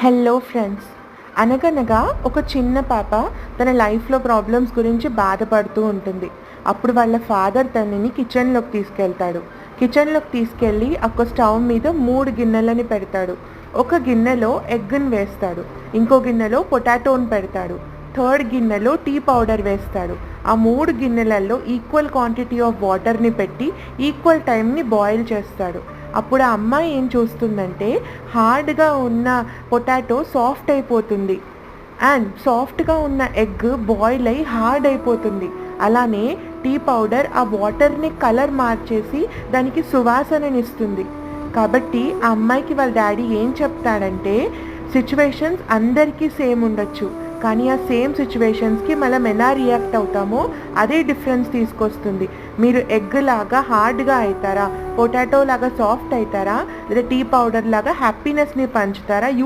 Hello friends. అనగనగా ఒక చిన్న పాప తన లైఫ్‌లో ప్రాబ్లమ్స్ గురించి బాధపడుతూ ఉంటుంది. అప్పుడు వాళ్ళ ఫాదర్ తనని కిచెన్‌లోకి తీసుకెళ్తాడు. కిచెన్‌లోకి తీసుకెళ్ళి ఒక స్టవ్ మీద 3 గిన్నెలని పెడతాడు. ఒక గిన్నెలో ఎగ్‌ని వేస్తాడు. ఇంకో గిన్నెలో పొటాటోని పెడతాడు. థర్డ్ గిన్నెలో టీ పౌడర్ వేస్తాడు. ఆ 3 గిన్నెలల్లో ఈక్వల్ క్వాంటిటీ ఆఫ్ వాటర్‌ని పెట్టి ఈక్వల్ టైమ్‌ని బాయిల్ చేస్తాడు. అప్పుడు ఆ అమ్మాయి ఏం చూస్తుందంటే హార్డ్‌గా ఉన్న పొటాటో సాఫ్ట్ అయిపోతుంది. అండ్ సాఫ్ట్‌గా ఉన్న ఎగ్ బాయిల్ అయ్యి హార్డ్ అయిపోతుంది. అలానే టీ పౌడర్ ఆ వాటర్‌ని కలర్ మార్చేసి దానికి సువాసననిస్తుంది. కాబట్టి ఆ అమ్మాయికి వాళ్ళ డ్యాడీ ఏం చెప్తాడంటే, సిట్యుయేషన్స్ అందరికీ సేమ్ ఉండొచ్చు. కానీ ఆ సేమ్ సిట్యుయేషన్స్‌కి మనం ఎలా రియాక్ట్ అవుతామో అదే డిఫరెన్స్ తీసుకొస్తుంది. మీరు ఎగ్ లాగా హార్డ్‌గా అయితారా? పొటాటో లాగా సాఫ్ట్ అయితారా? లేదా టీ పౌడర్ లాగా హ్యాపీనెస్‌ని పంచుతారా? యూ